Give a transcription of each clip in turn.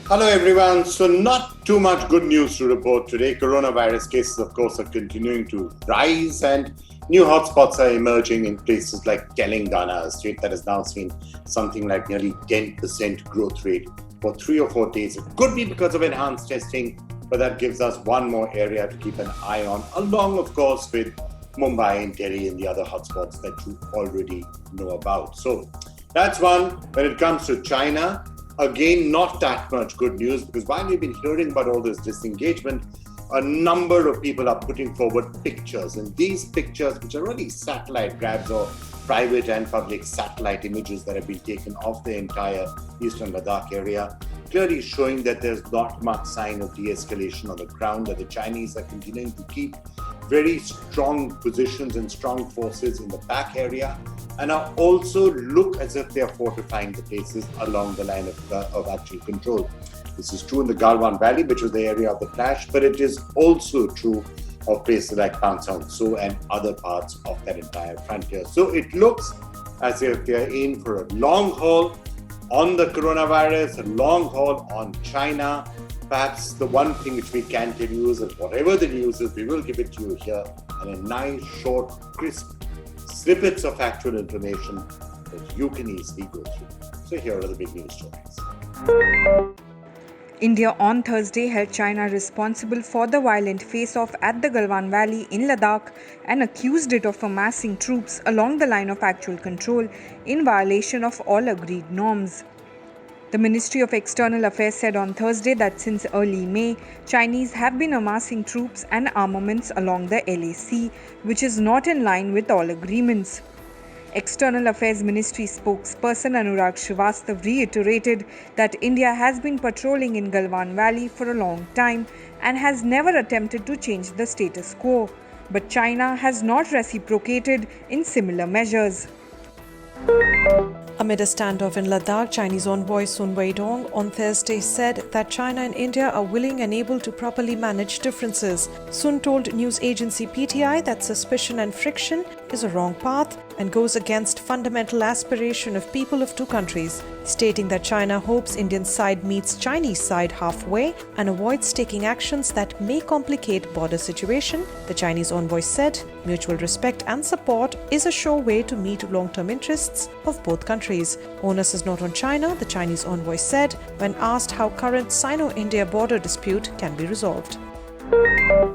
Hello everyone. So not too much good news to report today. Coronavirus cases, of course, are continuing to rise and new hotspots are emerging in places like Telangana, a state that has now seen something like nearly 10% growth rate for 3 or 4 days. It could be because of enhanced testing, but that gives us one more area to keep an eye on, along, of course, with Mumbai and Delhi and the other hotspots that you already know about. So that's one. When it comes to China, again, not that much good news, because while we've been hearing about all this disengagement, a number of people are putting forward pictures. And these pictures, which are really satellite grabs or private and public satellite images that have been taken of the entire eastern Ladakh area, clearly showing that there's not much sign of de-escalation on the ground, that the Chinese are continuing to keep very strong positions and strong forces in the back area, and are also look as if they are fortifying the places along the line of actual control. This is true in the Galwan Valley, which was the area of the clash, but it is also true of places like Pangsang So and other parts of that entire frontier. So it looks as if they are in for a long haul on the coronavirus, a long haul on China. Perhaps the one thing which we can tell you is that whatever the news is, we will give it to you here in a nice, short, crisp snippets of actual information that you can easily go through. So here are the big news stories. India on Thursday held China responsible for the violent face-off at the Galwan Valley in Ladakh and accused it of amassing troops along the line of actual control in violation of all agreed norms. The Ministry of External Affairs said on Thursday that since early May, Chinese have been amassing troops and armaments along the LAC, which is not in line with all agreements. External Affairs Ministry spokesperson Anurag Srivastava reiterated that India has been patrolling in Galwan Valley for a long time and has never attempted to change the status quo, but China has not reciprocated in similar measures. Amid a standoff in Ladakh, Chinese envoy Sun Weidong on Thursday said that China and India are willing and able to properly manage differences. Sun told news agency PTI that suspicion and friction is a wrong path and goes against fundamental aspiration of people of two countries, stating that China hopes Indian side meets Chinese side halfway and avoids taking actions that may complicate border situation. The Chinese envoy said mutual respect and support is a sure way to meet long-term interests of both countries. Onus is not on China, the Chinese envoy said when asked how current Sino-India border dispute can be resolved.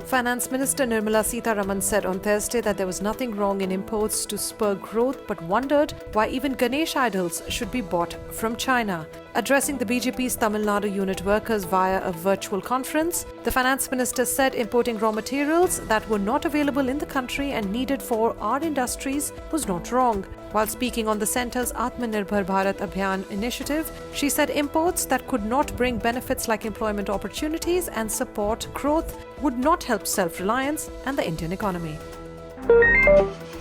Finance Minister Nirmala Sitharaman said on Thursday that there was nothing wrong in imports to spur growth, but wondered why even Ganesh idols should be bought from China. Addressing the BJP's Tamil Nadu unit workers via a virtual conference, the finance minister said importing raw materials that were not available in the country and needed for our industries was not wrong. While speaking on the centre's Atmanirbhar Bharat Abhiyan initiative, she said imports that could not bring benefits like employment opportunities and support growth would not help self-reliance and the Indian economy.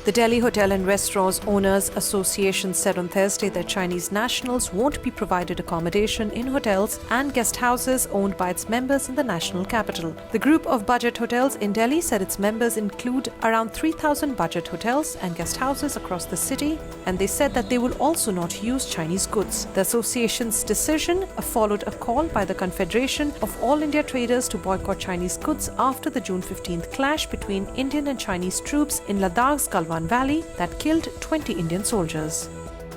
The Delhi Hotel and Restaurants Owners Association said on Thursday that Chinese nationals won't be provided accommodation in hotels and guest houses owned by its members in the national capital. The group of budget hotels in Delhi said its members include around 3,000 budget hotels and guest houses across the city, and they said that they will also not use Chinese goods. The association's decision followed a call by the Confederation of All India Traders to boycott Chinese goods after the June 15th clash between Indian and Chinese troops in Ladakh's Galwan Valley that killed 20 Indian soldiers.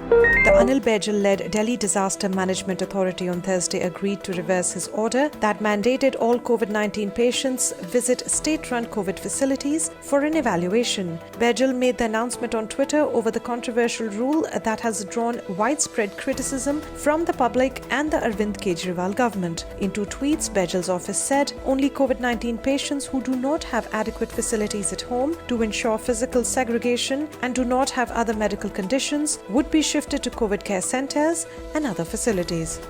The Anil Baijal-led Delhi Disaster Management Authority on Thursday agreed to reverse his order that mandated all COVID-19 patients visit state-run COVID facilities for an evaluation. Baijal made the announcement on Twitter over the controversial rule that has drawn widespread criticism from the public and the Arvind Kejriwal government. In 2 tweets, Baijal's office said only COVID-19 patients who do not have adequate facilities at home to ensure physical segregation and do not have other medical conditions would be shifted to COVID care centers and other facilities.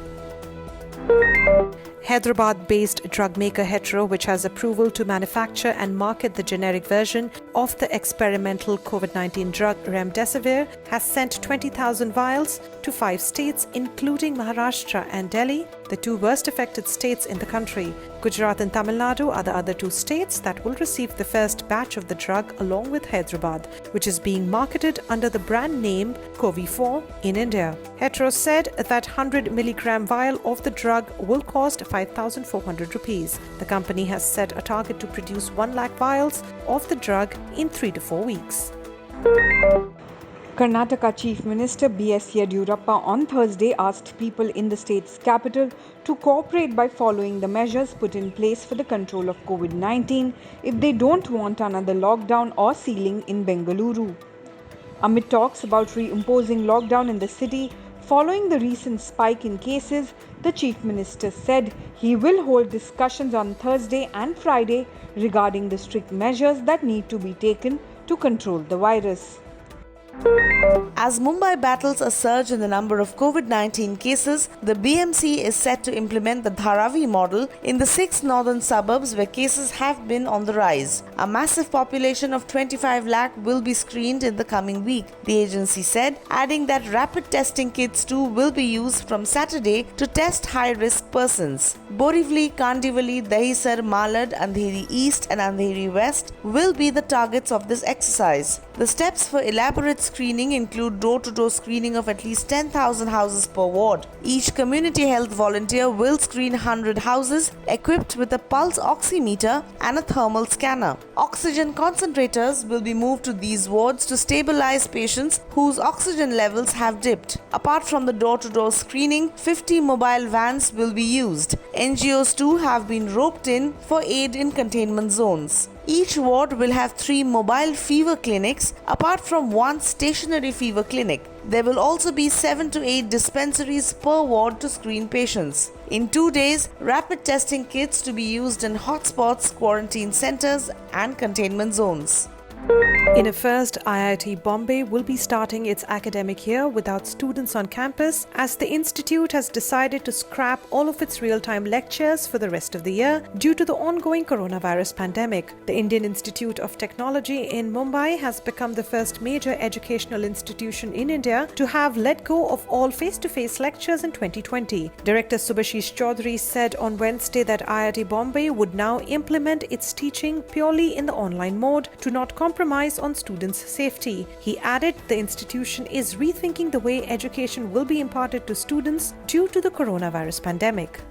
Hyderabad-based drug maker Hetero, which has approval to manufacture and market the generic version of the experimental COVID-19 drug Remdesivir, has sent 20,000 vials to 5 states, including Maharashtra and Delhi, the two worst affected states in the country. Gujarat and Tamil Nadu are the other two states that will receive the first batch of the drug, along with Hyderabad, which is being marketed under the brand name Covi-4 in India. Hetero said that 100 milligram vial of the drug will cost 5,400 rupees. The company has set a target to produce 1 lakh vials of the drug in 3 to 4 weeks. Karnataka Chief Minister B.S. Yediyurappa on Thursday asked people in the state's capital to cooperate by following the measures put in place for the control of COVID-19 if they don't want another lockdown or sealing in Bengaluru. Amid talks about reimposing lockdown in the city following the recent spike in cases, the Chief Minister said he will hold discussions on Thursday and Friday regarding the strict measures that need to be taken to control the virus. As Mumbai battles a surge in the number of COVID-19 cases, the BMC is set to implement the Dharavi model in the 6 northern suburbs where cases have been on the rise. A massive population of 25 lakh will be screened in the coming week, the agency said, adding that rapid testing kits too will be used from Saturday to test high-risk persons. Borivali, Kandivali, Dahisar, Malad, Andheri East and Andheri West will be the targets of this exercise. The steps for elaborate screening include door-to-door screening of at least 10,000 houses per ward. Each community health volunteer will screen 100 houses equipped with a pulse oximeter and a thermal scanner. Oxygen concentrators will be moved to these wards to stabilize patients whose oxygen levels have dipped. Apart from the door-to-door screening, 50 mobile vans will be used. NGOs too have been roped in for aid in containment zones. Each ward will have 3 mobile fever clinics apart from 1 stationary fever clinic. There will also be 7 to 8 dispensaries per ward to screen patients. In 2 days, rapid testing kits to be used in hotspots, quarantine centers and containment zones. In a first, IIT Bombay will be starting its academic year without students on campus, as the institute has decided to scrap all of its real-time lectures for the rest of the year due to the ongoing coronavirus pandemic. The Indian Institute of Technology in Mumbai has become the first major educational institution in India to have let go of all face-to-face lectures in 2020. Director Subhashish Chaudhary said on Wednesday that IIT Bombay would now implement its teaching purely in the online mode to not compromise on students' safety. He added the institution is rethinking the way education will be imparted to students due to the coronavirus pandemic.